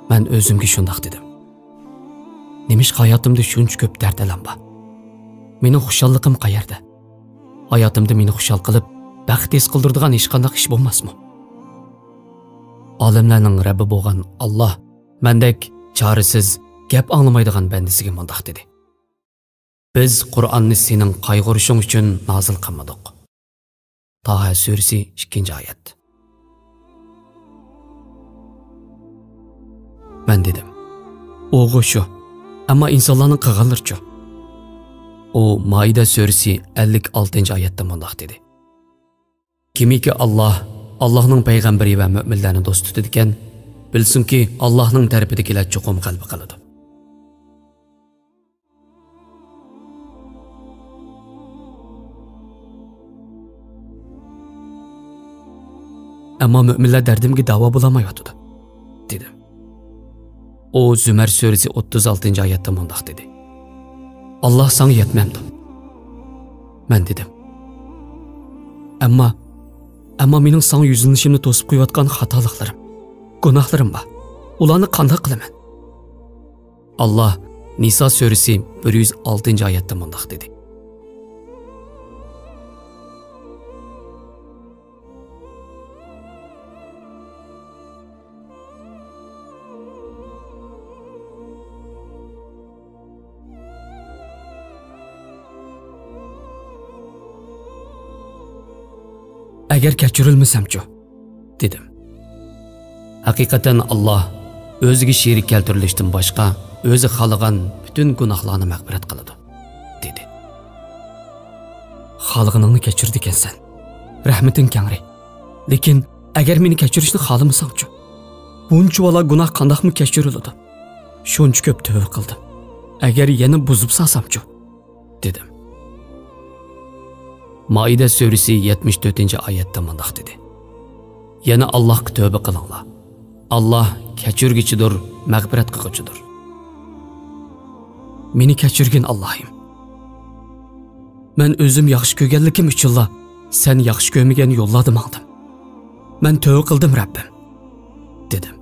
Men özümge şundaq dedim. Nemişki hayatımda şuncha ko'p dard alam bor. Mening xushalligim qayerda? Hayatımda meni xushal qilib, baxt his qildiradigan hech qanday ish bo'lmasmi? Olamlarning Rabbi bo'lgan Alloh mendek chorasiz, gap anglamaydigan bandasiga mundaq dedi. Biz Qur'onni sening qayg'urishing uchun nozil qilmadik. Taha surasi 2-oyat. Men dedim. O'g'u shu, ammo insonlarning qilganlaricha. O Maide surasi 56-oyatda mundaq dedi. Kimiki Allah'ның payg'ambari va mu'minlarni do'st tutadigan, bilsinki Allah'ның tarafidagilar cho'qim qalbi qiladi. Ammo mu'minlar dardimga davo bo'lolmayotdi, dedi. O Zumar surasi 36-oyatda mundaq dedi. Allah sana yetmemdi. Men dedim. Ammo mening sana yüzlanishimni to'sib qo'yayotgan xatoliklarim, gunohlarim bor. Ularni qanday qilaman? Allah Nisa surasi 106-oyatda mundaq dedi. Agar kechirilmasamchi, dedim. Haqiqatan Allah o'ziga sherik keltirilishdan boshqa o'zi xohlagan butun gunohlarni mag'firat qiladi, dedi. Xalqingni kechirdi ekansan. Rahmating kengri. Lekin agar meni kechirishni xohlamasangchi, buncha vala gunoh qandoqmi kechiriladi? Shuncha ko'p tavba qildim. Agar yana buzib salsamchi, dedim. Maide surasi 74-oyatda mundaq dedi. Yana Allohga tövbe qilinglar. Allah kechirgichidir, mag'firat qilguchidir. Meni kechirgin Allohim. Men o'zim yaxshi ko'rganligim uchunla sen yaxshi ko'rmagan yo'llarni maqdim. Men tövbe qildim Rabbim, dedim.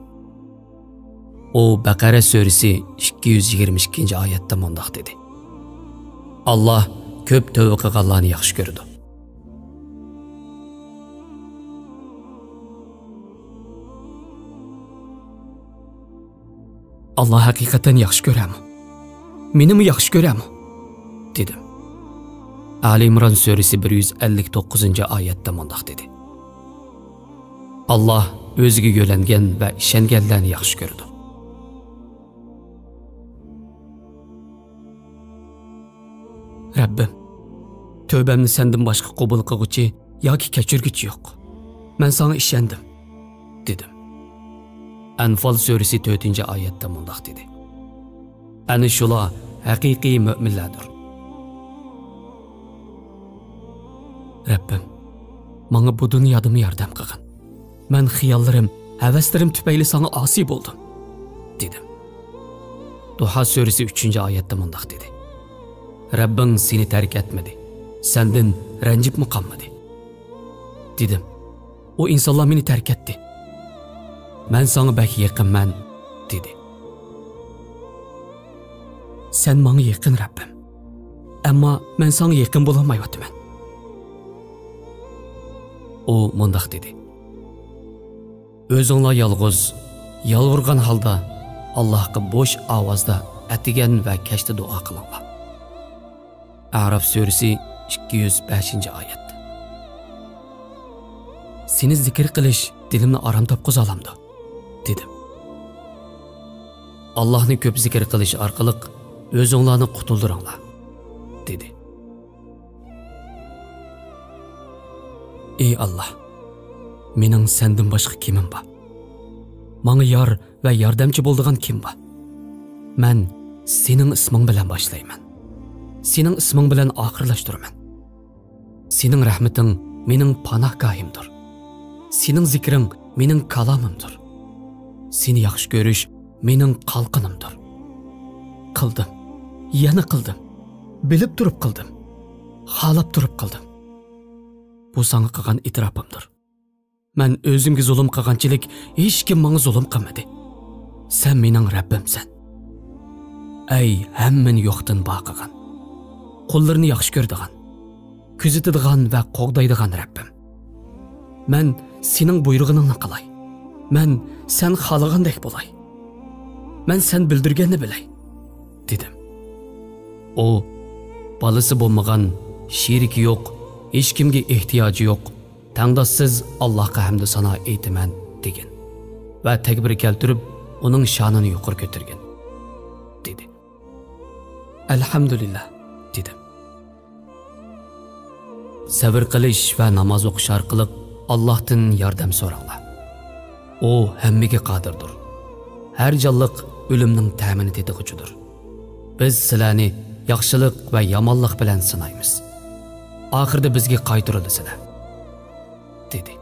O Baqara surasi 222-oyatda mundaq dedi. Allah ko'p tövbe qilganlarni yaxshi ko'radi. Allah haqiqatan yaxshi ko'rami? Menimi yaxshi ko'rami? dedim. Ali İmran surasi 159-oyatda mundaq dedi. Allah o'ziga yo'langan va ishonganlarni yaxshi ko'radi. Rabbim, tövbemni senden boshqa qabul qilguchi yoki kechirguchi yo'q. Men sana ishondim, dedim. Anfal surasi 4-oyatda mundaq dedi. Ana shular haqiqiy mu'minlardir. Rabbim, menga bu dunyoda yordam qilgin. Men xiyollarim, havaslarim tufayli sana asi bo'ldim, dedim. Duha surasi 3-oyatda mundaq dedi. Rabbing seni terk etmedi. Senden ranjib mi qolmadi, dedim. O insonlar meni terk etti. Men sana bak yaqinman, dedi. Sen menga yaqin Rabbim. Ammo men sana yaqin bo'lolmayapman. O mundaq dedi. O'zinglar yolg'iz, yolg'irgan holda Allohga bo'sh ovozda atigan va kashda duo qilinglar. Araf surasi 205-oyat. Seni zikr qilish dilimni aram topqiz olamdi, dedim. Allohni ko'p zikr qilish orqali o'zinglarni qutuldiringlar, dedi. Ey Allah, mening sendan boshqa kimim bor? Menga yor va yordamchi bo'ladigan kim bor? Men sening isming bilan boshlayman. Sening isming bilan oxirlashtiraman. Sening rahmating mening panohgohimdir. Sening zikring mening kalomimdir. Seni yaxshi ko'rish mening qalqinimdir. Qildim, yana qildim. Bilib turib qildim. Xohlab turib qildim. Bu sana qilgan itirofimdir. Men o'zimga zulm qilganchilik hech kim menga zulm qilmadi. sen mening Rabbimsan. Ey hammani yo'qdan bor qilgan, qo'llarini yaxshi ko'radigan, kuzatadigan va qo'g'daydigan Rabbim. Men sening buyrug'ingni qilay. Men sen xohlagandek bo'lay. Men sen bildirganni bilay, dedim. O balası bo'lmagan, sheriki yo'q, hech kimga ehtiyoji yo'q, tangdoshsiz Allohga hamd sano aytaman degan va takbir keltirib uning sha'nini yuqori ko'targan dedi. Alhamdulillah dedim. Sabr qilish va namoz o'qish orqali Allohdan yordam so'ranglar. O hammaga qodirdir. Har jonliq o'limning ta'mini tetig'ichidir. Biz sizlarni yaxshilik va yomonlik bilan sinaymiz. Oxirida bizga qaytarilasizlar, dedi.